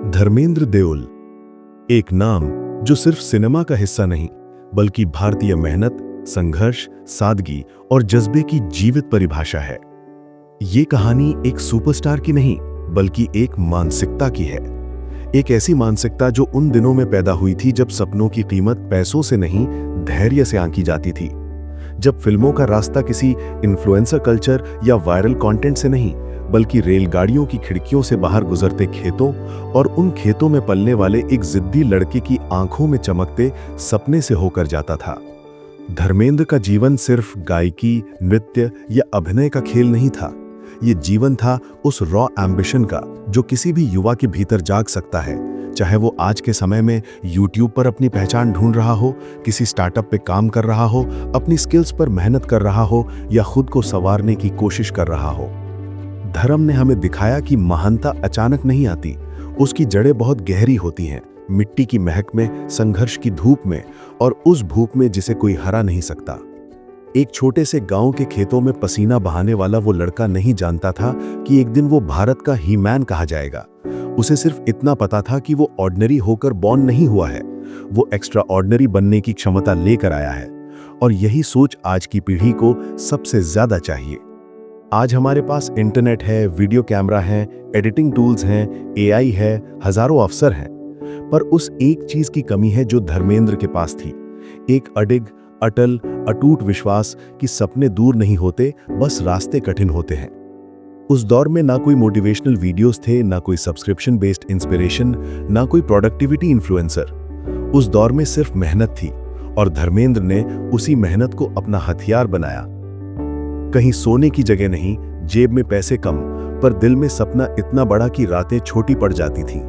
धर्मेंद्र देओल, एक नाम जो सिर्फ सिनेमा का हिस्सा नहीं बल्कि भारतीय मेहनत, संघर्ष, सादगी और जज्बे की जीवित परिभाषा है। ये कहानी एक सुपरस्टार की नहीं बल्कि एक मानसिकता की है। एक ऐसी मानसिकता जो उन दिनों में पैदा हुई थी जब सपनों की कीमत पैसों से नहीं, धैर्य से आंकी जाती थी। जब फिल्मों का रास्ता किसी इन्फ्लुएंसर कल्चर या वायरल कंटेंट से नहीं बल्कि रेलगाड़ियों की खिड़कियों से बाहर गुजरते खेतों और उन खेतों में पलने वाले एक जिद्दी लड़के की आंखों में चमकते सपने से होकर जाता था। धर्मेंद्र का जीवन सिर्फ गायकी, नृत्य या अभिनय का खेल नहीं था। ये जीवन था उस रॉ एम्बिशन का जो किसी भी युवा के भीतर जाग सकता है, चाहे वो आज के समय में YouTube पर अपनी पहचान ढूंढ रहा हो, किसी स्टार्टअप पे काम कर रहा हो, अपनी स्किल्स पर मेहनत कर रहा हो या खुद को संवारने की कोशिश कर रहा हो। धर्म ने हमें दिखाया कि महानता अचानक नहीं आती, उसकी जड़ें बहुत गहरी होती हैं, मिट्टी की महक में, संघर्ष की धूप में और उस भूख में जिसे कोई हरा नहीं सकता। एक छोटे से गांव के खेतों में पसीना बहाने वाला वो लड़का नहीं जानता था कि एक दिन वो भारत का ही मैन कहा जाएगा। उसे सिर्फ इतना पता था कि वो ऑर्डिनरी होकर बॉर्न नहीं हुआ है, वो एक्स्ट्रा ऑर्डिनरी बनने की क्षमता लेकर आया है। और यही सोच आज की पीढ़ी को सबसे ज्यादा चाहिए। आज हमारे पास इंटरनेट है, वीडियो कैमरा है, एडिटिंग टूल्स हैं, एआई है, हजारों अवसर हैं, पर उस एक चीज की कमी है जो धर्मेंद्र के पास थी। एक अडिग, अटल, अटूट विश्वास कि सपने दूर नहीं होते, बस रास्ते कठिन होते हैं। उस दौर में ना कोई मोटिवेशनल वीडियोस थे, ना कोई सब्सक्रिप्शन बेस्ड इंस्पिरेशन, ना कोई प्रोडक्टिविटी इन्फ्लुएंसर। उस दौर में सिर्फ मेहनत थी और धर्मेंद्र ने उसी मेहनत को अपना हथियार बनाया। कहीं सोने की जगह नहीं, जेब में पैसे कम, पर दिल में सपना इतना बड़ा कि रातें छोटी पड़ जाती थीं।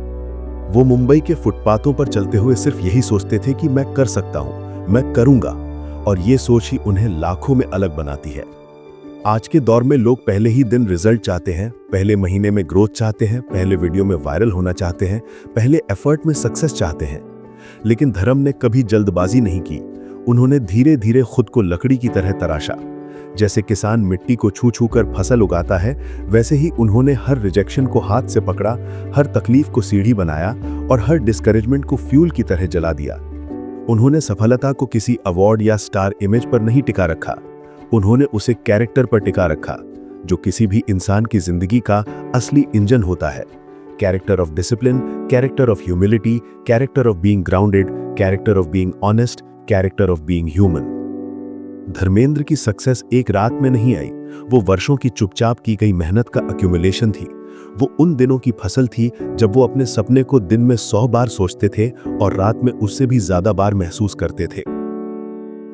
वो मुंबई के फुटपाथों पर चलते हुए सिर्फ यही सोचते थे कि मैं कर सकता हूं, मैं करूंगा, और ये सोच ही उन्हें लाखों में अलग बनाती है। आज के दौर में लोग पहले ही दिन रिजल्ट चाहते हैं, पहले महीने में ग्रोथ चाहते हैं, पहले वीडियो में वायरल होना चाहते हैं, पहले एफर्ट में सक्सेस चाहते हैं। लेकिन धर्म ने कभी जल्दबाजी नहीं की। उन्होंने धीरे धीरे खुद को लकड़ी की तरह तराशा। जैसे किसान मिट्टी को छू छू कर फसल उगाता है, वैसे ही उन्होंने हर रिजेक्शन को हाथ से पकड़ा, हर तकलीफ को सीढ़ी बनाया और हर डिस्करेजमेंट को फ्यूल की तरह जला दिया। उन्होंने सफलता को किसी अवार्ड या स्टार इमेज पर नहीं टिका रखा, उन्होंने उसे कैरेक्टर पर टिका रखा, जो किसी भी इंसान की जिंदगी का असली इंजन होता है। Character of discipline, character of humility, character of being grounded, character of being honest, character of being human. Dharmendra की सक्सेस एक रात में नहीं आई, वो वर्षों की चुपचाप की गई मेहनत का एक्यूमुलेशन थी। वो उन दिनों की फसल थी जब वो अपने सपने को दिन में 100 बार सोचते थे और रात में उससे भी ज्यादा बार महसूस करते थे।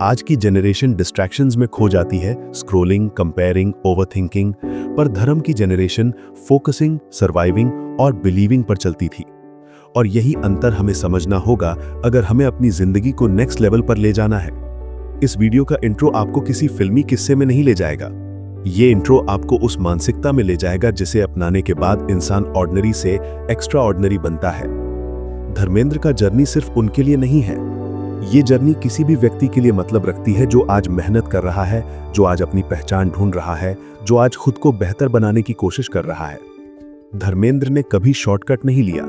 आज की जनरेशन डिस्ट्रैक्शंस में खो जाती है, स्क्रोलिंग, कंपेयरिंग, ओवरथिंकिंग, पर धर्म की जनरेशन फोकसिंग, सर्वाइविंग और बिलीविंग पर चलती थी। और यही अंतर हमें समझना होगा अगर हमें अपनी जिंदगी को नेक्स्ट लेवल पर ले जाना है। इस वीडियो का इंट्रो आपको किसी फिल्मी किस्से में नहीं ले जाएगा। ये इंट्रो आपको उस मानसिकता में ले जाएगा जिसे अपनाने के बाद इंसान ऑर्डिनरी से एक्स्ट्रा ऑर्डिनरी बनता है। धर्मेंद्र का जर्नी सिर्फ उनके लिए नहीं है, ये जर्नी किसी भी व्यक्ति के लिए मतलब रखती है जो आज मेहनत कर रहा है, जो आज अपनी पहचान ढूंढ रहा है, जो आज खुद को बेहतर बनाने की कोशिश कर रहा है। धर्मेंद्र ने कभी शॉर्टकट नहीं लिया,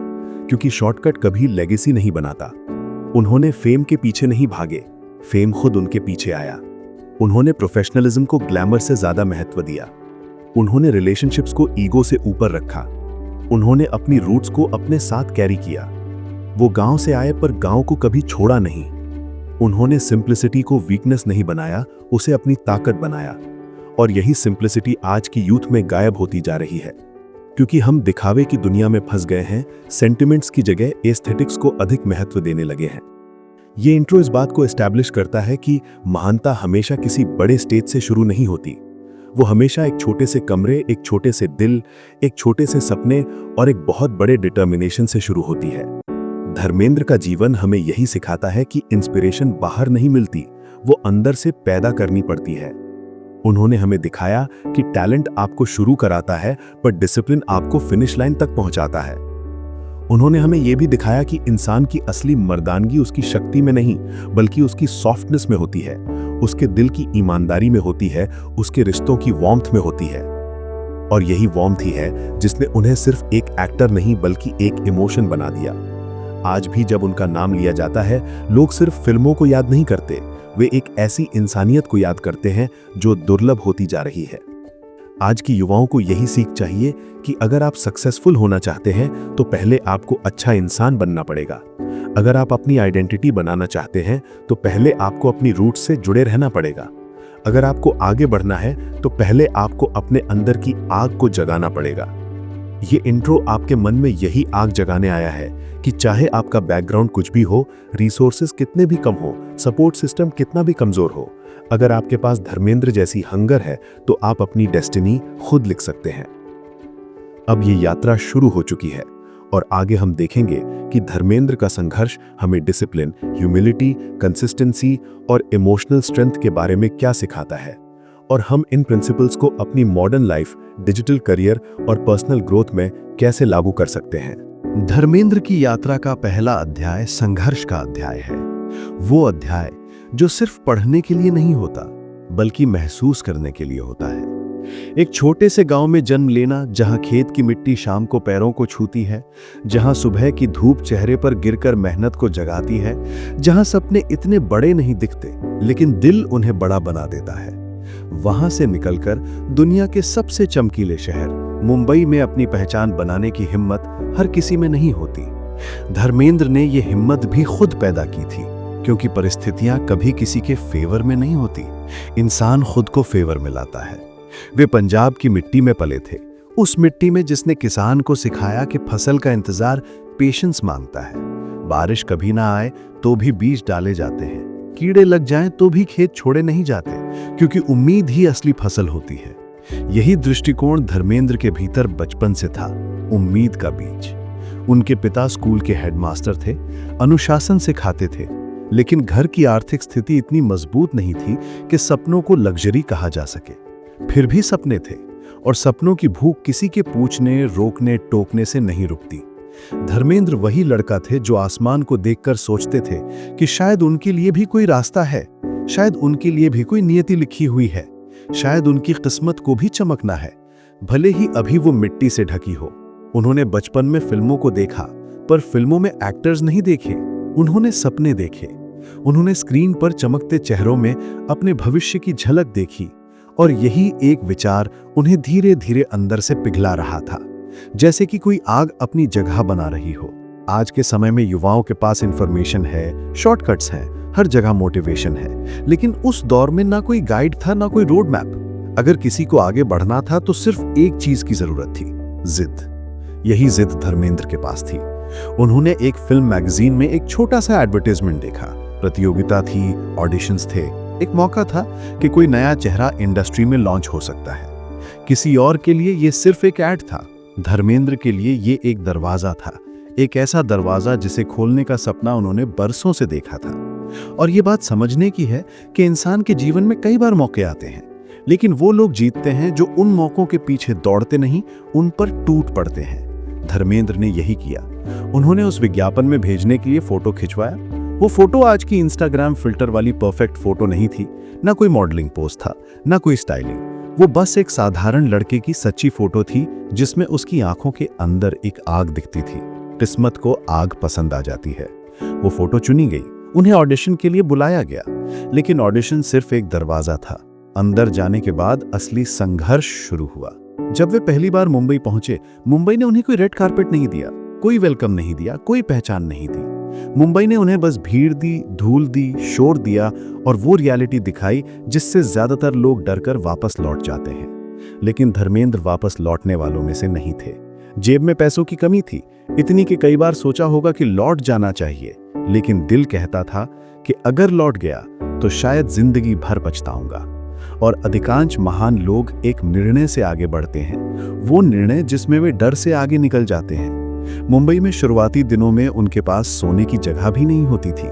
क्योंकि शॉर्टकट कभी लेगेसी नहीं बनाता। उन्होंने फेम के पीछे नहीं भागे, फेम खुद उनके पीछे आया। उन्होंने प्रोफेशनलिज्म को ग्लैमर से ज्यादा महत्व दिया। उन्होंने रिलेशनशिप्स को ईगो से ऊपर रखा। उन्होंने अपनी रूट्स को अपने साथ कैरी किया। वो गांव से आए पर गांव को कभी छोड़ा नहीं। उन्होंने सिंप्लिसिटी को वीकनेस नहीं बनाया, उसे अपनी ताकत बनाया। और यही सिंप्लिसिटी आज की यूथ में गायब होती जा रही है, क्योंकि हम दिखावे की दुनिया में फंस गए हैं, सेंटिमेंट्स की जगह एस्थेटिक्स को अधिक महत्व देने लगे हैं। ये इंट्रो इस बात को एस्टैब्लिश करता है कि महानता हमेशा किसी बड़े स्टेज से शुरू नहीं होती। वो हमेशा एक छोटे से कमरे, एक छोटे से दिल, एक छोटे से सपने और एक बहुत बड़े डिटर्मिनेशन से शुरू होती है। धर्मेंद्र का जीवन हमें यही सिखाता है कि इंस्पिरेशन बाहर नहीं मिलती, वो अंदर से पैदा करनी पड़ती है। उन्होंने हमें दिखाया कि टैलेंट आपको शुरू कराता है, पर डिसिप्लिन आपको फिनिश लाइन तक पहुंचाता है। उन्होंने हमें यह भी दिखाया कि इंसान की असली मर्दानगी उसकी शक्ति में नहीं बल्कि उसकी सॉफ्टनेस में होती है, उसके दिल की ईमानदारी में होती है, उसके रिश्तों की वार्मथ में होती है। और यही वार्मथ ही है जिसने उन्हें सिर्फ एक एक्टर नहीं बल्कि एक इमोशन बना दिया। आज भी जब उनका नाम लिया जाता है, लोग सिर्फ फिल्मों को याद नहीं करते, वे एक ऐसी इंसानियत को याद करते हैं जो दुर्लभ होती जा रही है। आज की युवाओं को यही सीख चाहिए कि अगर आप सक्सेसफुल होना चाहते हैं तो पहले आपको अच्छा इंसान बनना पड़ेगा। अगर आप अपनी आइडेंटिटी बनाना चाहते हैं तो पहले आपको अपनी रूट्स से जुड़े रहना पड़ेगा। अगर आपको आगे बढ़ना है तो पहले आपको अपने अंदर की आग को जगाना पड़ेगा। ये इंट्रो आपके मन में यही आग जगाने आया है कि चाहे आपका बैकग्राउंड कुछ भी हो, रिसोर्सेज कितने भी कम हो, सपोर्ट सिस्टम कितना भी कमजोर हो, अगर आपके पास धर्मेंद्र जैसी हंगर है तो आप अपनी डेस्टिनी खुद लिख सकते हैं। अब ये यात्रा शुरू हो चुकी है और आगे हम देखेंगे कि धर्मेंद्र का संघर्ष हमें डिसिप्लिन, ह्यूमिलिटी, कंसिस्टेंसी और इमोशनल स्ट्रेंथ के बारे में क्या सिखाता है और हम इन प्रिंसिपल्स को अपनी मॉडर्न लाइफ, डिजिटल करियर और पर्सनल ग्रोथ में कैसे लागू कर सकते हैं। धर्मेंद्र की यात्रा का पहला अध्याय संघर्ष का अध्याय है। वो अध्याय जो सिर्फ पढ़ने के लिए नहीं होता बल्कि महसूस करने के लिए होता है। एक छोटे से गांव में जन्म लेना, जहां खेत की मिट्टी शाम को पैरों को छूती है, जहां सुबह की धूप चेहरे पर गिरकर मेहनत को जगाती है, जहां सपने इतने बड़े नहीं दिखते लेकिन दिल उन्हें बड़ा बना देता है। वहां से निकलकर दुनिया के सबसे चमकीले शहर मुंबई में अपनी पहचान बनाने की हिम्मत हर किसी में नहीं होती। धर्मेंद्र ने यह हिम्मत भी खुद पैदा की थी, क्योंकि परिस्थितियां कभी किसी के फेवर में नहीं होती, इंसान खुद को फेवर में लाता है। वे पंजाब की मिट्टी में पले थे, उस मिट्टी में जिसने किसान को सिखाया कि फसल का इंतजार पेशेंस मांगता है। बारिश कभी ना आए तो भी बीज डाले जाते हैं, कीड़े लग जाएं तो भी खेत छोड़े नहीं जाते, क्योंकि उम्मीद ही असली फसल होती है। यही दृष्टिकोण धर्मेंद्र के भीतर बचपन से था, उम्मीद का बीज। उनके पिता स्कूल के हेडमास्टर थे, अनुशासन सिखाते थे, लेकिन घर की आर्थिक स्थिति इतनी मजबूत नहीं थी कि सपनों को लग्जरी कहा जा सके। फिर भी सपने थे, और सपनों की भूख किसी के पूछने, रोकने, टोकने से नहीं रुकती। धर्मेंद्र वही लड़का थे जो आसमान को देखकर सोचते थे कि शायद उनके लिए भी कोई रास्ता है, शायद उनके लिए भी कोई नियति लिखी हुई है, शायद उनकी किस्मत को भी चमकना है, भले ही अभी वो मिट्टी से ढकी हो। उन्होंने बचपन में फिल्मों को देखा, पर फिल्मों में एक्टर्स नहीं देखे, उन्होंने सपने देखे। उन्होंने स्क्रीन पर चमकते चेहरों में अपने भविष्य की झलक देखी, और यही एक विचार उन्हें धीरे धीरे अंदर से पिघला रहा था, जैसे कि कोई आग अपनी जगह बना रही हो। आज के समय में युवाओं के पास इंफॉर्मेशन है, शॉर्टकट्स हैं, हर जगह मोटिवेशन है, लेकिन उस दौर में ना कोई गाइड था, ना कोई रोड मैप। अगर किसी को आगे बढ़ना था तो सिर्फ एक चीज की जरूरत थी, जिद। यही जिद धर्मेंद्र के पास थी। उन्होंने एक फिल्म मैगजीन में एक छोटा सा एडवर्टाइजमेंट देखा। प्रतियोगिता थी, ऑडिशंस थे, एक मौका था कि कोई नया चेहरा इंडस्ट्री में लॉन्च हो सकता है। किसी और के लिए यह सिर्फ एक ऐड था, धर्मेंद्र के लिए ये एक दरवाजा था, एक ऐसा दरवाजा जिसे खोलने का सपना उन्होंने बरसों से देखा था। और ये बात समझने की है कि इंसान के जीवन में कई बार मौके आते हैं, लेकिन वो लोग जीतते हैं जो उन मौकों के पीछे दौड़ते नहीं, उन पर टूट पड़ते हैं। धर्मेंद्र ने यही किया। उन्होंने उस विज्ञापन में भेजने के लिए फोटो खिंचवाया। वो फोटो आज की इंस्टाग्राम फिल्टर वाली परफेक्ट फोटो नहीं थी, ना कोई मॉडलिंग पोज था, ना कोई स्टाइलिंग। वो बस एक साधारण लड़के की सच्ची फोटो थी, जिसमें उसकी आंखों के अंदर एक आग दिखती थी। किस्मत को आग पसंद आ जाती है। वो फोटो चुनी गई, उन्हें ऑडिशन के लिए बुलाया गया, लेकिन ऑडिशन सिर्फ एक दरवाजा था। अंदर जाने के बाद असली संघर्ष शुरू हुआ। जब वे पहली बार मुंबई पहुंचे, मुंबई ने उन्हें कोई रेड कारपेट नहीं दिया, कोई वेलकम नहीं दिया, कोई पहचान नहीं दी। मुंबई ने उन्हें बस भीड़ दी, धूल दी, शोर दिया और वो रियलिटी दिखाई जिससे ज्यादातर लोग डरकर वापस लौट जाते हैं। लेकिन धर्मेंद्र वापस लौटने वालों में से नहीं थे। जेब में पैसों की कमी थी, इतनी कि कई बार सोचा होगा कि लौट जाना चाहिए, लेकिन दिल कहता था कि अगर लौट गया तो शायद जिंदगी भर पछताऊंगा। और अधिकांश महान लोग एक निर्णय से आगे बढ़ते हैं, वो निर्णय जिसमें वे डर से आगे निकल जाते हैं। मुंबई में शुरुआती दिनों में उनके पास सोने की जगह भी नहीं होती थी।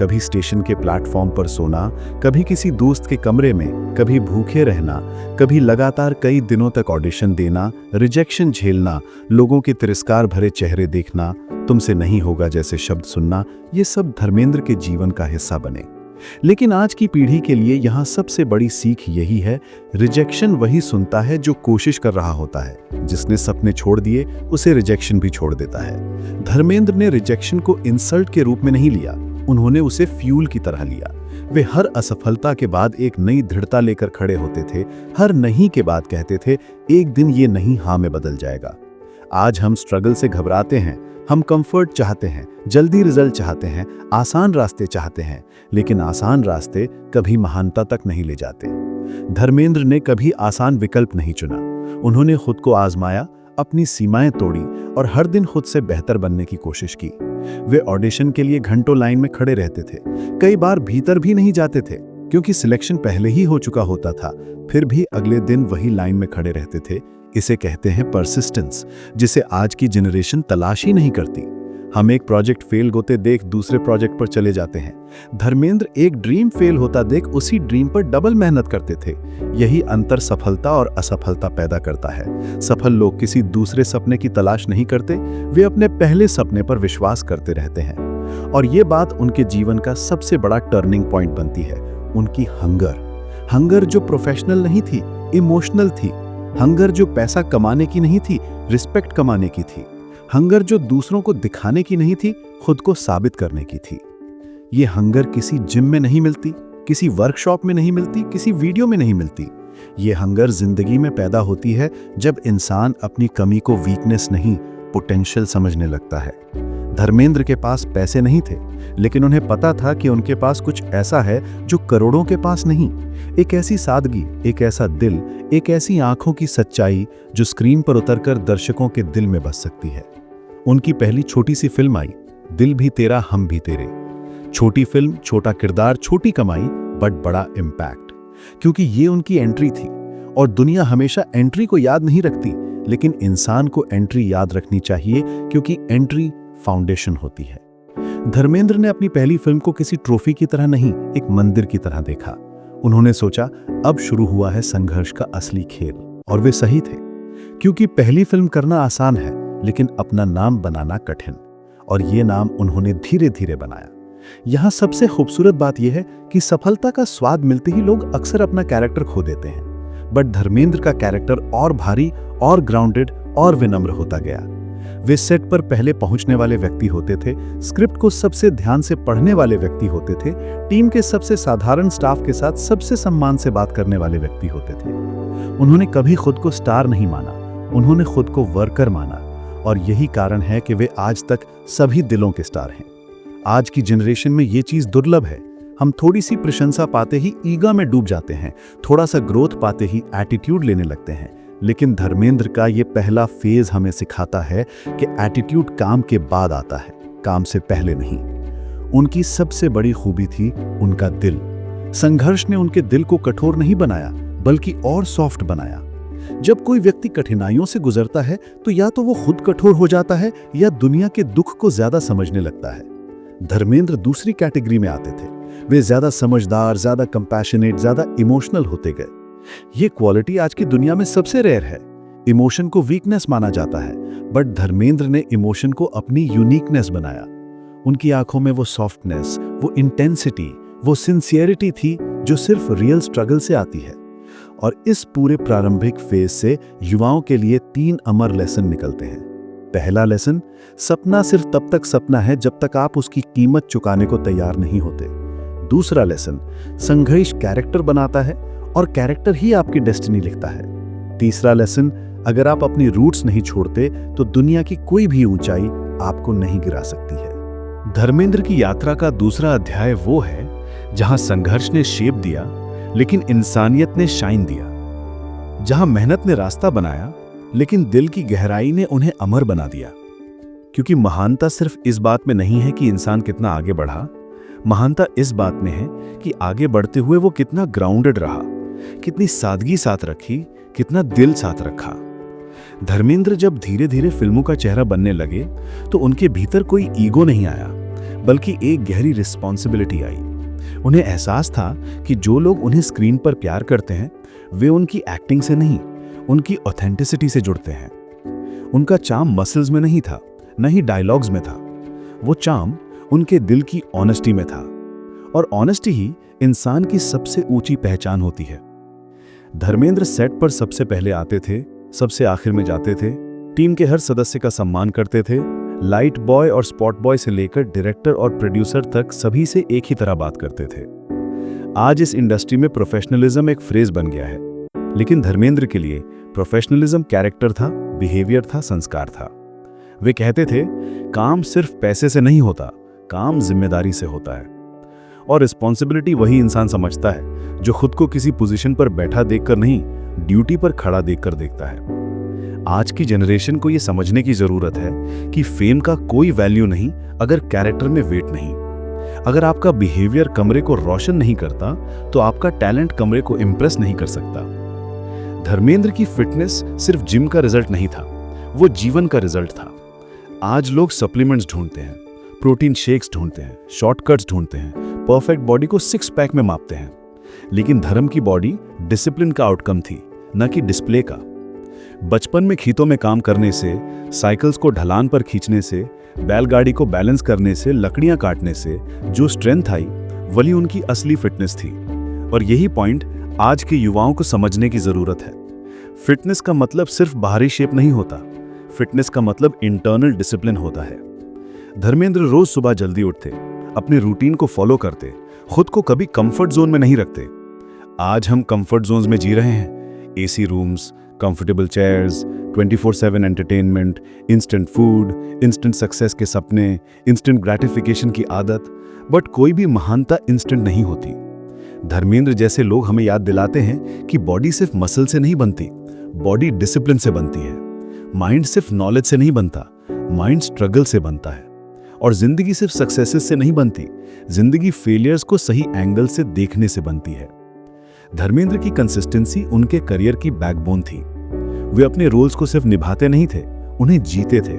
कभी स्टेशन के प्लेटफॉर्म पर सोना, कभी किसी दोस्त के कमरे में, कभी भूखे रहना, कभी लगातार कई दिनों तक ऑडिशन देना, रिजेक्शन झेलना, लोगों के तिरस्कार भरे चेहरे देखना, तुमसे नहीं होगा जैसे शब्द सुनना, ये सब धर्मेंद्र के जीवन का हिस्सा बने। लेकिन आज की पीढ़ी के लिए यहाँ सबसे बड़ी सीख यही है, रिजेक्शन वही सुनता है जो कोशिश कर रहा होता है। जिसने सपने छोड़ दिए उसे रिजेक्शन भी छोड़ देता है। धर्मेंद्र ने रिजेक्शन को इंसल्ट के रूप में नहीं लिया, उन्होंने उसे फ्यूल की तरह लिया। वे हर असफलता के बाद एक नई दृढ़ता लेकर खड़े होते थे, हर नहीं के बाद कहते थे एक दिन ये नहीं हाँ में बदल जाएगा। आज हम स्ट्रगल से घबराते हैं, हम कंफर्ट चाहते हैं, जल्दी रिजल्ट चाहते हैं, आसान रास्ते चाहते हैं, लेकिन आसान रास्ते कभी महानता तक नहीं ले जाते। धर्मेंद्र ने कभी आसान विकल्प नहीं चुना। उन्होंने खुद को आजमाया, अपनी सीमाएं तोड़ी और हर दिन खुद से बेहतर बनने की कोशिश की। वे ऑडिशन के लिए घंटों लाइन में खड़े रहते थे, कई बार भीतर भी नहीं जाते थे क्योंकि सिलेक्शन पहले ही हो चुका होता था, फिर भी अगले दिन वही लाइन में खड़े रहते थे। इसे कहते हैं परसिस्टेंस, जिसे आज की जनरेशन तलाश ही नहीं करती। हम एक प्रोजेक्ट फेल होते देख दूसरे प्रोजेक्ट पर चले जाते हैं। धर्मेंद्र एक ड्रीम फेल होता देख उसी ड्रीम पर डबल मेहनत करते थे। यही अंतर सफलता और असफलता पैदा करता है। सफल लोग किसी दूसरे सपने की तलाश नहीं करते, वे अपने पहले सपने पर विश्वास करते रहते हैं। और ये बात उनके जीवन का सबसे बड़ा टर्निंग पॉइंट बनती है, उनकी हंगर जो प्रोफेशनल नहीं थी, इमोशनल थी। हंगर जो पैसा कमाने की नहीं थी, रिस्पेक्ट कमाने की थी। हंगर जो दूसरों को दिखाने की नहीं थी, खुद को साबित करने की थी। ये हंगर किसी जिम में नहीं मिलती, किसी वर्कशॉप में नहीं मिलती, किसी वीडियो में नहीं मिलती। ये हंगर जिंदगी में पैदा होती है जब इंसान अपनी कमी को वीकनेस नहीं, पोटेंशियल समझने लगता है। धर्मेंद्र के पास पैसे नहीं थे, लेकिन उन्हें पता था कि उनके पास कुछ ऐसा है जो करोड़ों के पास नहीं। एक ऐसी सादगी, एक ऐसा दिल, एक ऐसी आंखों की सच्चाई जो स्क्रीन पर उतरकर दर्शकों के दिल में बस सकती है। उनकी पहली छोटी सी फिल्म आई, दिल भी तेरा हम भी तेरे। छोटी फिल्म, छोटा किरदार, छोटी कमाई, बट बड़ा इम्पैक्ट, क्योंकि ये उनकी एंट्री थी। और दुनिया हमेशा एंट्री को याद नहीं रखती, लेकिन इंसान को एंट्री याद रखनी चाहिए, क्योंकि एंट्री फाउंडेशन होती है। धर्मेंद्र ने अपनी पहली फिल्म को किसी ट्रॉफी की तरह नहीं, एक मंदिर की तरह देखा। उन्होंने सोचा अब शुरू हुआ है संघर्ष का असली खेल। और वे सही थे, क्योंकि पहली फिल्म करना आसान है, लेकिन अपना नाम बनाना कठिन। और ये नाम उन्होंने धीरे धीरे बनाया। यहां सबसे खूबसूरत बात यह है कि सफलता का स्वाद मिलते ही लोग अक्सर अपना कैरेक्टर खो देते हैं, बट धर्मेंद्र का कैरेक्टर और भारी और ग्राउंडेड और विनम्र होता गया। वे सेट पर पहले पहुंचने वाले व्यक्ति होते थे, स्क्रिप्ट को सबसे ध्यान से पढ़ने वाले व्यक्ति होते थे, टीम के सबसे साधारण स्टाफ के साथ सबसे सम्मान से बात करने वाले व्यक्ति होते थे। उन्होंने कभी खुद को स्टार नहीं माना, उन्होंने खुद को वर्कर माना। और यही कारण है कि वे आज तक सभी दिलों के स्टार हैं। आज की जनरेशन में ये चीज दुर्लभ है। हम थोड़ी सी प्रशंसा पाते ही ईगा में डूब जाते हैं, थोड़ा सा ग्रोथ पाते ही एटीट्यूड लेने लगते हैं। लेकिन धर्मेंद्र का ये पहला फेज हमें सिखाता है कि एटीट्यूड काम के बाद आता है, काम से पहले नहीं। उनकी सबसे बड़ी खूबी थी उनका दिल। संघर्ष ने उनके दिल को कठोर नहीं बनाया, बल्कि और सॉफ्ट बनाया। जब कोई व्यक्ति कठिनाइयों से गुजरता है तो या तो वो खुद कठोर हो जाता है या दुनिया के दुख को ज्यादा समझने लगता है। धर्मेंद्र दूसरी कैटेगरी में आते थे। वे ज्यादा समझदार, ज्यादा कंपैशनेट, ज्यादा इमोशनल होते गए। ये क्वालिटी आज की दुनिया में सबसे रेयर है। इमोशन को वीकनेस माना जाता है, बट धर्मेंद्र ने इमोशन को अपनी यूनिकनेस बनाया। उनकी आंखों में वो सॉफ्टनेस, वो इंटेंसिटी, वो सिंसियरिटी थी जो सिर्फ रियल स्ट्रगल से आती है। और इस पूरे प्रारंभिक फेज से युवाओं के लिए 3 अमर लेसन निकलते हैं। पहला लेसन, सपना सिर्फ तब तक सपना है जब तक आप उसकी कीमत चुकाने को तैयार नहीं होते। दूसरा लेसन, संघर्ष कैरेक्टर बनाता है और कैरेक्टर ही आपकी डेस्टिनी लिखता है। तीसरा लेसन, अगर आप अपनी रूट्स नहीं छोड़ते तो दुनिया की कोई भी ऊंचाई आपको नहीं गिरा सकती है। धर्मेंद्र की यात्रा का दूसरा अध्याय वो है जहां संघर्ष ने शेप दिया, लेकिन इंसानियत ने शाइन दिया। जहां मेहनत ने रास्ता बनाया, लेकिन दिल की गहराई ने उन्हें अमर बना दिया। क्योंकि महानता सिर्फ इस बात में नहीं है कि इंसान कितना आगे बढ़ा, महानता इस बात में है कि आगे बढ़ते हुए वो कितना ग्राउंडेड रहा, कितनी सादगी साथ रखी, कितना दिल साथ रखा। धर्मेंद्र जब धीरे धीरे फिल्मों का चेहरा बनने लगे तो उनके भीतर कोई ईगो नहीं आया, बल्कि एक गहरी रिस्पॉन्सिबिलिटी आई। उन्हें एहसास था कि जो लोग उन्हें स्क्रीन पर प्यार करते हैं वे उनकी एक्टिंग से नहीं, उनकी ऑथेंटिसिटी से जुड़ते हैं। उनका चार्म मसल्स में नहीं था, न ही डायलॉग्स में था। वो चार्म उनके दिल की ऑनेस्टी में था। और ऑनेस्टी ही इंसान की सबसे ऊंची पहचान होती है। धर्मेंद्र सेट पर सबसे पहले आते थे, सबसे आखिर में जाते थे, टीम के हर सदस्य का सम्मान करते थे। लाइट बॉय और स्पॉट बॉय से लेकर डायरेक्टर और प्रोड्यूसर तक सभी से एक ही तरह बात करते थे। आज इस इंडस्ट्री में प्रोफेशनलिज्म एक फ्रेज बन गया है, लेकिन धर्मेंद्र के लिए प्रोफेशनलिज्म कैरेक्टर था, बिहेवियर था, संस्कार था। वे कहते थे, काम सिर्फ पैसे से नहीं होता, काम जिम्मेदारी से होता है। और रिस्पॉन्सिबिलिटी वही इंसान समझता है जो खुद को किसी पोजीशन पर बैठा देखकर नहीं, ड्यूटी पर खड़ा देखकर देखता है। आज की जनरेशन को यह समझने की जरूरत है कि फेम का कोई वैल्यू नहीं अगर कैरेक्टर में वेट नहीं। अगर आपका बिहेवियर कमरे को रोशन नहीं करता तो आपका टैलेंट कमरे को इंप्रेस नहीं कर सकता। धर्मेंद्र की फिटनेस सिर्फ जिम का रिजल्ट नहीं था, वो जीवन का रिजल्ट था। आज लोग सप्लीमेंट्स ढूंढते हैं, प्रोटीन शेक्स ढूंढते हैं, शॉर्टकट्स ढूंढते हैं, परफेक्ट बॉडी को 6 पैक में मापते हैं। लेकिन धर्म की बॉडी डिसिप्लिन का आउटकम थी, न कि डिस्प्ले का। बचपन में खेतों में काम करने से, साइकिल्स को ढलान पर खींचने से, बैलगाड़ी को बैलेंस करने से, लकड़ियां काटने से जो स्ट्रेंथ आई, वही उनकी असली फिटनेस थी। और यही पॉइंट आज के युवाओं को समझने की जरूरत है। फिटनेस का मतलब सिर्फ बाहरी शेप नहीं होता, फिटनेस का मतलब इंटरनल डिसिप्लिन होता है। धर्मेंद्र रोज सुबह जल्दी उठते, अपने रूटीन को फॉलो करते, खुद को कभी कंफर्ट जोन में नहीं रखते। आज हम कंफर्ट जोन्स में जी रहे हैं, AC rooms, comfortable chairs, 24/7 entertainment, instant food, instant success के सपने, इंस्टेंट ग्रेटिफिकेशन की आदत। बट कोई भी महानता इंस्टेंट नहीं होती। धर्मेंद्र जैसे लोग हमें याद दिलाते हैं कि बॉडी सिर्फ मसल से नहीं बनती, बॉडी डिसिप्लिन से बनती है। माइंड सिर्फ नॉलेज से नहीं बनता, माइंड स्ट्रगल से बनता है। और जिंदगी सिर्फ सक्सेसेस से नहीं बनती, जिंदगी फेलियर्स को सही एंगल से देखने से बनती है। धर्मेंद्र की कंसिस्टेंसी उनके करियर की बैकबोन थी। वे अपने रोल्स को सिर्फ निभाते नहीं थे, उन्हें जीते थे।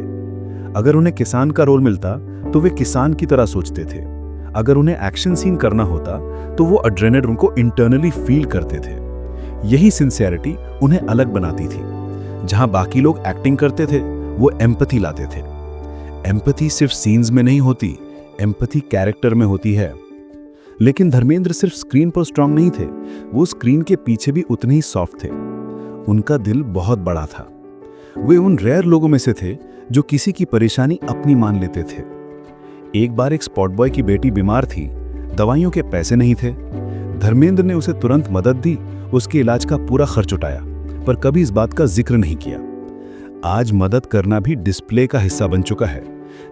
अगर उन्हें किसान का रोल मिलता तो वे किसान की तरह सोचते थे। अगर उन्हें एक्शन सीन करना होता तो वो एड्रेनलिन को इंटरनली फील करते थे। यही सिंसियरिटी उन्हें अलग बनाती थी। जहां बाकी लोग एक्टिंग करते थे, वो एम्पैथी लाते थे। एम्पैथी सिर्फ सीन्स में नहीं होती, एम्पैथी कैरेक्टर में होती है। लेकिन धर्मेंद्र सिर्फ स्क्रीन पर स्ट्रांग नहीं थे, वो स्क्रीन के पीछे भी उतने ही सॉफ्ट थे। उनका दिल बहुत बड़ा था। वे उन रेयर लोगों में से थे जो किसी की परेशानी अपनी मान लेते थे। एक बार एक स्पॉट बॉय की बेटी बीमार थी, दवाइयों के पैसे नहीं थे। धर्मेंद्र ने उसे तुरंत मदद दी, उसके इलाज का पूरा खर्च उठाया, पर कभी इस बात का जिक्र नहीं किया। आज मदद करना भी डिस्प्ले का हिस्सा बन चुका है,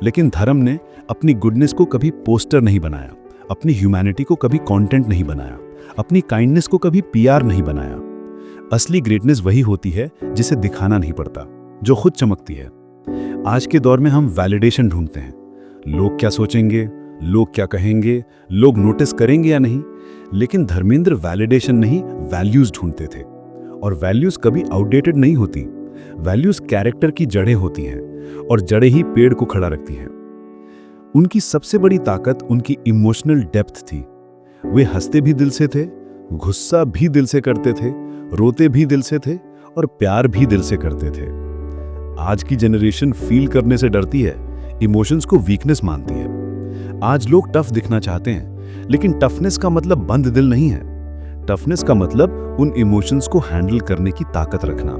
लेकिन धर्म ने अपनी गुडनेस को कभी पोस्टर नहीं बनाया, अपनी ह्यूमैनिटी को कभी कंटेंट नहीं बनाया, अपनी काइंडनेस को कभी पीआर नहीं बनाया। असली ग्रेटनेस वही होती है जिसे दिखाना नहीं पड़ता, जो खुद चमकती है। आज के दौर में हम वैलिडेशन ढूंढते हैं। लोग क्या सोचेंगे, लोग क्या कहेंगे, लोग नोटिस करेंगे या नहीं। लेकिन धर्मेंद्र वैलिडेशन नहीं, वैल्यूज ढूंढते थे। और वैल्यूज कभी आउटडेटेड नहीं होती। वैल्यूज कैरेक्टर की जड़ें होती हैं, और जड़ें ही पेड़ को खड़ा रखती हैं। उनकी सबसे बड़ी ताकत उनकी इमोशनल डेप्थ थी। वे हंसते भी दिल से थे, गुस्सा भी दिल से करते थे, रोते भी दिल से थे, और प्यार भी दिल से करते थे। आज की जनरेशन फील करने से डरती है, इमोशंस को वीकनेस मानती है। आज लोग टफ दिखना चाहते हैं, लेकिन टफनेस का मतलब बंद दिल नहीं है। टफनेस का मतलब उन इमोशंस को हैंडल करने की ताकत रखना।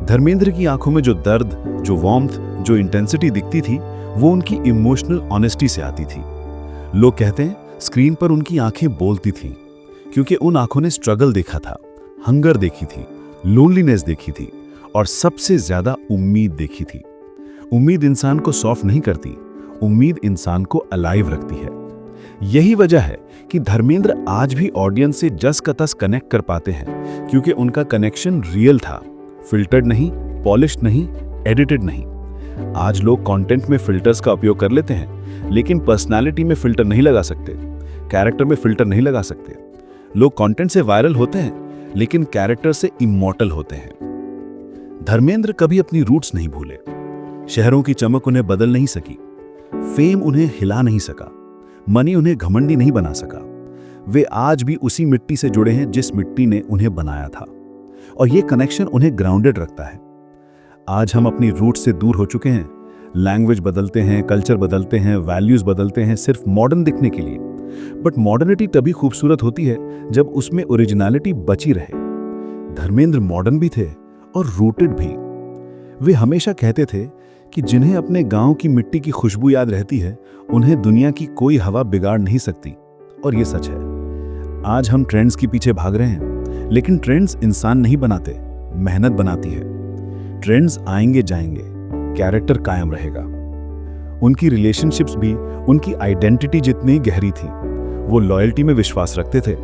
धर्मेंद्र की आंखों में जो दर्द, जो वार्मथ, जो इंटेंसिटी दिखती थी, वो उनकी इमोशनल ऑनेस्टी से आती थी। लोग कहते हैं स्क्रीन पर उनकी आंखें बोलती थीं, क्योंकि उन आंखों ने स्ट्रगल देखा था, हंगर देखी थी, लोनलीनेस देखी थी, और सबसे ज्यादा उम्मीद देखी थी। उम्मीद इंसान को सॉफ्ट नहीं करती, उम्मीद इंसान को अलाइव रखती है। यही वजह है कि धर्मेंद्र आज भी ऑडियंस से जस का तस कनेक्ट कर पाते हैं, क्योंकि उनका कनेक्शन रियल था, फिल्टर्ड नहीं, पॉलिश्ड नहीं, एडिटेड नहीं। आज लोग कंटेंट में फिल्टर्स का उपयोग कर लेते हैं, लेकिन पर्सनालिटी में फिल्टर नहीं लगा सकते, कैरेक्टर में फिल्टर नहीं लगा सकते। लोग कंटेंट से वायरल होते हैं, लेकिन कैरेक्टर से इमॉर्टल होते हैं। धर्मेंद्र कभी अपनी रूट्स नहीं भूले। शहरों की चमक उन्हें बदल नहीं सकी, फेम उन्हें हिला नहीं सका, मनी उन्हें घमंडी नहीं बना सका। वे आज भी उसी मिट्टी से जुड़े हैं जिस मिट्टी ने उन्हें बनाया था, और ये कनेक्शन उन्हें ग्राउंडेड रखता है। आज हम अपनी रूट से दूर हो चुके हैं। लैंग्वेज बदलते हैं, कल्चर बदलते हैं, वैल्यूज बदलते हैं सिर्फ मॉडर्न दिखने के लिए, बट मॉडर्निटी तभी खूबसूरत होती है जब उसमें ओरिजिनलिटी बची रहे। धर्मेंद्र मॉडर्न भी थे और रूटेड भी। वे हमेशा कहते थे कि जिन्हें अपने गांव की मिट्टी की खुशबू याद रहती है, उन्हें दुनिया की कोई हवा बिगाड़ नहीं सकती। और ये सच है। आज हम ट्रेंड्स के पीछे भाग रहे हैं, लेकिन ट्रेंड्स इंसान नहीं बनाते, मेहनत बनाती है। ट्रेंड्स आएंगे जाएंगे, कैरेक्टर कायम रहेगा। उनकी रिलेशनशिप्स भी उनकी आइडेंटिटी जितनी गहरी थी। वो लॉयल्टी में विश्वास रखते थे।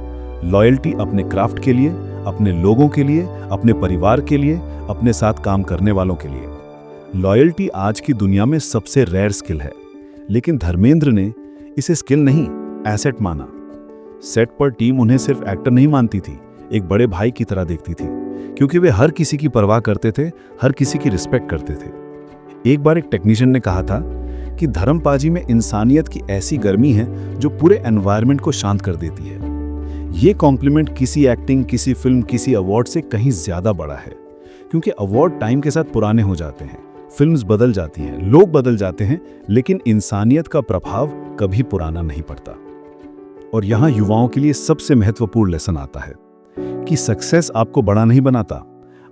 लॉयल्टी अपने क्राफ्ट के लिए, अपने लोगों के लिए, अपने परिवार के लिए, अपने साथ काम करने वालों के लिए। लॉयल्टी आज की दुनिया में सबसे रेयर स्किल है, लेकिन धर्मेंद्र ने इसे स्किल नहीं, एसेट माना। सेट पर टीम उन्हें सिर्फ एक्टर नहीं मानती थी, एक बड़े भाई की तरह देखती थी, क्योंकि वे हर किसी की परवाह करते थे, हर किसी की रिस्पेक्ट करते थे। एक बार एक टेक्नीशियन ने कहा था कि धर्मपाजी में इंसानियत की ऐसी गर्मी है जो पूरे एनवायरनमेंट को शांत कर देती है। ये कॉम्प्लीमेंट किसी एक्टिंग, किसी फिल्म, किसी अवार्ड से कहीं ज्यादा बड़ा है, क्योंकि अवार्ड टाइम के साथ पुराने हो जाते हैं, फिल्म्स बदल जाती हैं, लोग बदल जाते हैं, लेकिन इंसानियत का प्रभाव कभी पुराना नहीं पड़ता। और यहाँ युवाओं के लिए सबसे महत्वपूर्ण लेसन आता है कि सक्सेस आपको बड़ा नहीं बनाता,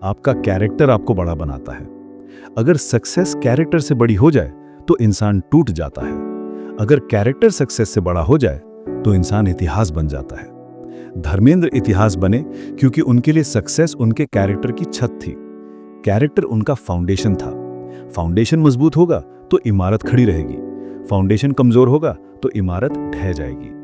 आपका कैरेक्टर आपको बड़ा बनाता है। अगर सक्सेस कैरेक्टर से बड़ी हो जाए तो इंसान टूट जाता है। अगर कैरेक्टर सक्सेस से बड़ा हो जाए तो इंसान इतिहास बन जाता है। धर्मेंद्र इतिहास बने क्योंकि उनके लिए सक्सेस उनके कैरेक्टर की छत थी। कैरेक्टर उनका फाउंडेशन था। फाउंडेशन मजबूत होगा तो इमारत खड़ी रहेगी, फाउंडेशन कमजोर होगा तो इमारत ढह जाएगी।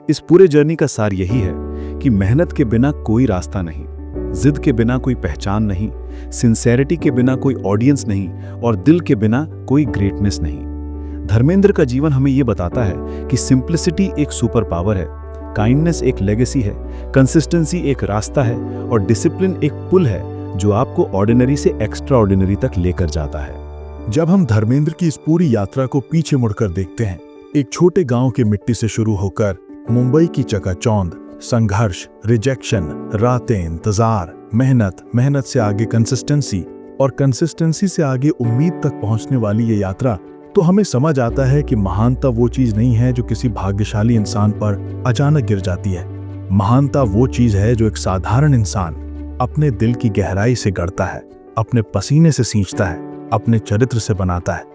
इस पूरे जर्नी का सार यही है कि मेहनत के बिना कोई रास्ता नहीं, जिद के बिना कोई पहचान नहीं, सिंसेरिटी के बिना कोई ऑडियंस नहीं, और दिल के बिना कोई ग्रेटनेस नहीं। धर्मेंद्र का जीवन हमें यह बताता है कि सिंप्लिसिटी एक सुपर पावर है, काइंडनेस एक लेगेसी है, कंसिस्टेंसी एक रास्ता है, और डिसिप्लिन एक पुल है जो आपको ऑर्डिनरी से एक्स्ट्रा ऑर्डिनरी तक लेकर जाता है। जब हम धर्मेंद्र की इस पूरी यात्रा को पीछे मुड़कर देखते हैं, एक छोटे गांव की मिट्टी से शुरू होकर मुंबई की चकाचौंध, संघर्ष, रिजेक्शन, रातें, इंतजार, मेहनत से आगे कंसिस्टेंसी, और कंसिस्टेंसी से आगे उम्मीद तक पहुंचने वाली ये यात्रा, तो हमें समझ आता है कि महानता वो चीज नहीं है जो किसी भाग्यशाली इंसान पर अचानक गिर जाती है। महानता वो चीज है जो एक साधारण इंसान अपने दिल की गहराई से गढ़ता है, अपने पसीने से सींचता है, अपने चरित्र से बनाता है।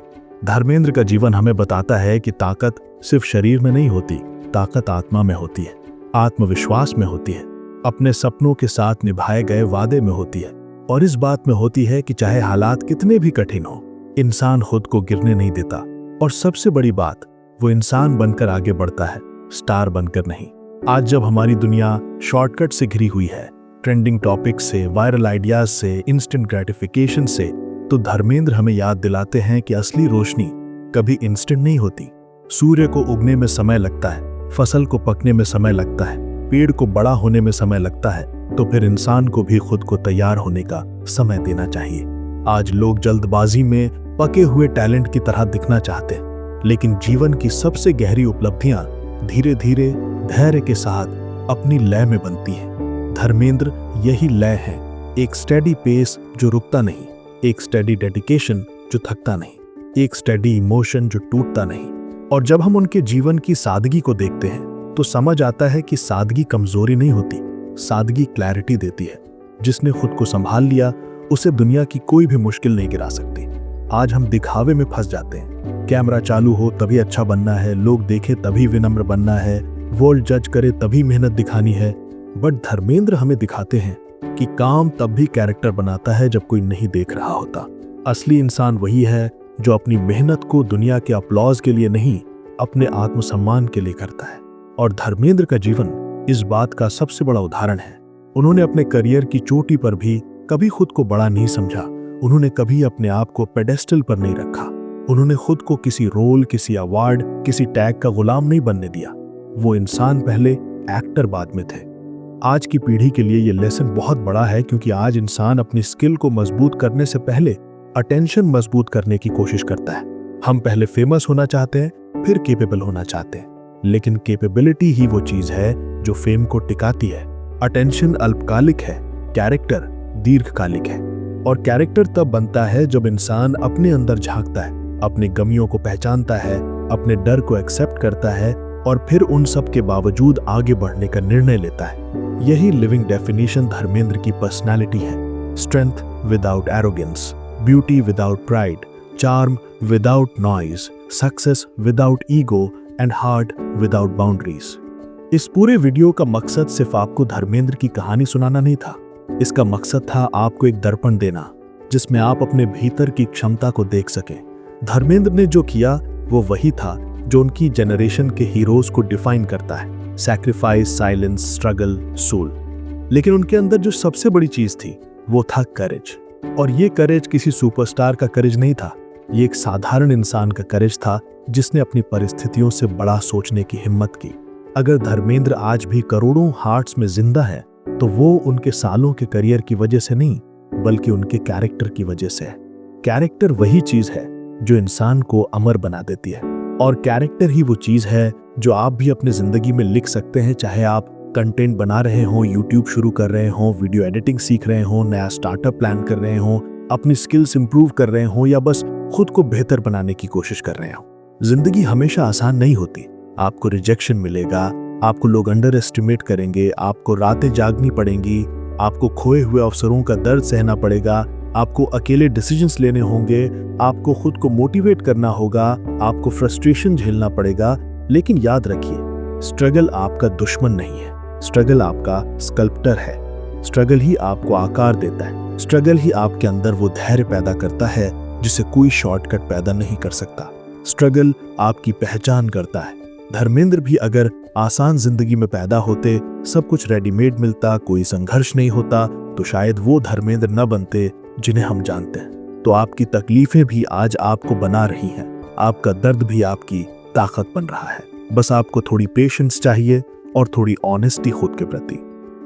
धर्मेंद्र का जीवन हमें बताता है कि ताकत सिर्फ शरीर में नहीं होती, ताकत आत्मा में होती है, आत्मविश्वास में होती है, अपने सपनों के साथ निभाए गए वादे में होती है, और इस बात में होती है कि चाहे हालात कितने भी कठिन हो, इंसान खुद को गिरने नहीं देता। और सबसे बड़ी बात, वो इंसान बनकर आगे बढ़ता है, स्टार बनकर नहीं। आज जब हमारी दुनिया शॉर्टकट से घिरी हुई है, ट्रेंडिंग टॉपिक से, वायरल आइडियाज से, इंस्टेंट ग्रेटिफिकेशन से, तो धर्मेंद्र हमें याद दिलाते हैं कि असली रोशनी कभी इंस्टेंट नहीं होती। सूर्य को उगने में समय लगता है, फसल को पकने में समय लगता है, पेड़ को बड़ा होने में समय लगता है, तो फिर इंसान को भी खुद को तैयार होने का समय देना चाहिए। आज लोग जल्दबाजी में पके हुए टैलेंट की तरह दिखना चाहते हैं, लेकिन जीवन की सबसे गहरी उपलब्धियां धीरे धीरे धैर्य के साथ अपनी लय में बनती हैं। धर्मेंद्र यही लय है, एक स्टेडी पेस जो रुकता नहीं, एक स्टेडी डेडिकेशन जो थकता नहीं, एक स्टेडी इमोशन जो टूटता नहीं। और जब हम उनके जीवन की सादगी को देखते हैं तो समझ आता है कि सादगी कमजोरी नहीं होती, सादगी क्लैरिटी देती है। जिसने खुद को संभाल लिया उसे दुनिया की कोई भी मुश्किल नहीं गिरा सकती। आज हम दिखावे में फंस जाते हैं, कैमरा चालू हो तभी अच्छा बनना है, लोग देखे तभी विनम्र बनना है, वर्ल्ड जज करे तभी मेहनत दिखानी है। बट धर्मेंद्र हमें दिखाते हैं कि काम तब भी कैरेक्टर बनाता है जब कोई नहीं देख रहा होता। असली इंसान वही है जो अपनी मेहनत को दुनिया के अपलॉज के लिए नहीं, अपने आत्मसम्मान के लिए करता है। और धर्मेंद्र का जीवन इस बात का सबसे बड़ा उदाहरण है। उन्होंने अपने करियर की चोटी पर भी कभी खुद को बड़ा नहीं समझा, उन्होंने कभी अपने आप को पेडेस्टल पर नहीं रखा, उन्होंने खुद को किसी रोल, किसी अवार्ड, किसी टैग का गुलाम नहीं बनने दिया। वो इंसान पहले, एक्टर बाद में थे। आज की पीढ़ी के लिए ये लेसन बहुत बड़ा है, क्योंकि आज इंसान अपनी स्किल को मजबूत करने से पहले अटेंशन मजबूत करने की कोशिश करता है। हम पहले फेमस होना चाहते हैं, फिर कैपेबल होना चाहते हैं, लेकिन कैपेबिलिटी ही वो चीज है जो फेम को टिकाती है। अटेंशन अल्पकालिक है, कैरेक्टर दीर्घकालिक है। और कैरेक्टर तब बनता है जब इंसान अपने अंदर झांकता है, अपनी गमियों को पहचानता है, अपने डर को एक्सेप्ट करता है और फिर उन सब के बावजूद आगे बढ़ने का निर्णय लेता है। यही लिविंग डेफिनेशन धर्मेंद्र की पर्सनालिटी है। Strength without arrogance, beauty without pride, charm without noise, success without ego and heart without boundaries. इस पूरे वीडियो का मकसद सिर्फ आपको धर्मेंद्र की कहानी सुनाना नहीं था। इसका मकसद था आपको एक दर्पण देना जिसमें आप अपने भीतर की क्षमता को देख सकें। धर्मेंद्र ने जो किया वो वही था जो उनकी जनरेशन के हीरोज को डिफाइन करता है। Sacrifice, silence, struggle, soul. लेकिन उनके अंदर जो सबसे बड़ी चीज थी वो था करेज। और ये करेज किसी सुपरस्टार का करेज नहीं था, ये एक साधारण इंसान का करेज था जिसने अपनी परिस्थितियों से बड़ा सोचने की हिम्मत की। अगर धर्मेंद्र आज भी करोड़ों हार्ट्स में जिंदा है तो वो उनके सालों के करियर की वजह से नहीं, बल्कि उनके कैरेक्टर की वजह से है। कैरेक्टर वही चीज है जो इंसान को अमर बना देती है, और कैरेक्टर ही वो चीज है जो आप भी अपनी जिंदगी में लिख सकते हैं। चाहे आप कंटेंट बना रहे हो, यूट्यूब शुरू कर रहे हो, वीडियो एडिटिंग सीख रहे हो, नया स्टार्टअप प्लान कर रहे हो, अपनी स्किल्स इंप्रूव कर रहे हो, या बस खुद को बेहतर बनाने की कोशिश कर रहे हो। जिंदगी हमेशा आसान नहीं होती। आपको रिजेक्शन मिलेगा, आपको लोग अंडर एस्टिमेट करेंगे, आपको रातें जागनी पड़ेंगी, आपको खोए हुए अवसरों का दर्द सहना पड़ेगा, आपको अकेले डिसीजंस लेने होंगे, आपको खुद को मोटिवेट करना होगा, आपको फ्रस्ट्रेशन झेलना पड़ेगा। लेकिन याद रखिए, स्ट्रगल आपका दुश्मन नहीं है, स्ट्रगल आपका स्कल्प्टर है। स्ट्रगल ही आपको आकार देता है, स्ट्रगल ही आपके अंदर वो धैर्य पैदा करता है जिसे कोई शॉर्टकट पैदा नहीं कर सकता। स्ट्रगल आपकी पहचान करता है। धर्मेंद्र भी अगर आसान जिंदगी में पैदा होते, सब कुछ रेडीमेड मिलता, कोई संघर्ष नहीं होता, तो शायद वो धर्मेंद्र न बनते जिन्हें हम जानते हैं। तो आपकी तकलीफें भी आज आपको बना रही हैं, आपका दर्द भी आपकी ताकत बन रहा है। बस आपको थोड़ी पेशेंस चाहिए और थोड़ी ऑनेस्टी खुद के प्रति।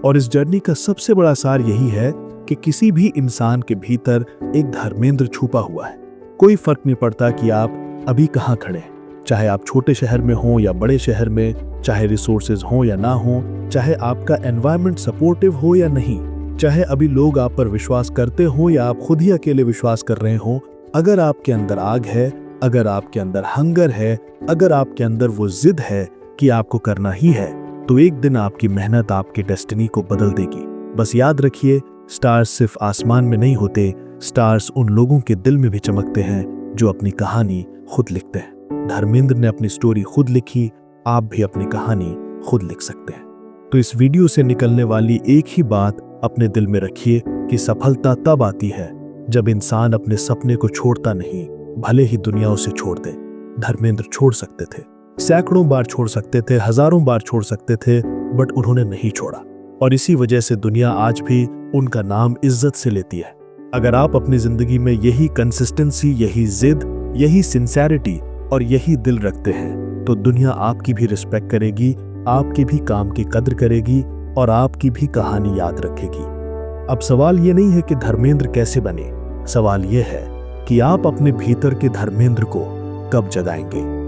और इस जर्नी का सबसे बड़ा सार यही है कि किसी भी इंसान के भीतर एक धर्मेंद्र छुपा हुआ है। कोई फर्क नहीं पड़ता कि आप अभी कहाँ खड़े हैं, चाहे आप छोटे शहर में हो या बड़े शहर में, चाहे रिसोर्सेज हो या ना हो, चाहे आपका एनवायरनमेंट सपोर्टिव हो या नहीं, चाहे अभी लोग आप पर विश्वास करते हो या आप खुद ही अकेले विश्वास कर रहे हो। अगर आपके अंदर आग है, अगर आपके अंदर हंगर है, अगर आपके अंदर वो जिद है कि आपको करना ही है, तो एक दिन आपकी मेहनत आपकी डेस्टिनी को बदल देगी। बस याद रखिए, स्टार्स सिर्फ आसमान में नहीं होते, स्टार्स उन लोगों के दिल में भी चमकते हैं जो अपनी कहानी खुद लिखते हैं। धर्मेंद्र ने अपनी स्टोरी खुद लिखी, आप भी अपनी कहानी खुद लिख सकते हैं। तो इस वीडियो से निकलने वाली एक ही बात अपने दिल में रखिए कि सफलता तब आती है जब इंसान अपने सपने को छोड़ता नहीं, भले ही दुनिया उसे छोड़ दे। धर्मेंद्र छोड़ सकते थे, सैकड़ों बार छोड़ सकते थे, हजारों बार छोड़ सकते थे, बट उन्होंने नहीं छोड़ा। और इसी वजह से दुनिया आज भी उनका नाम इज्जत से लेती है। अगर आप अपनी जिंदगी में यही कंसिस्टेंसी, यही जिद, यही सिंसेरिटी और यही दिल रखते हैं, तो दुनिया आपकी भी रिस्पेक्ट करेगी, आपके भी काम की कद्र करेगी और आपकी भी कहानी याद रखेगी। अब सवाल ये नहीं है कि धर्मेंद्र कैसे बने, सवाल ये है कि आप अपने भीतर के धर्मेंद्र को कब जगाएंगे।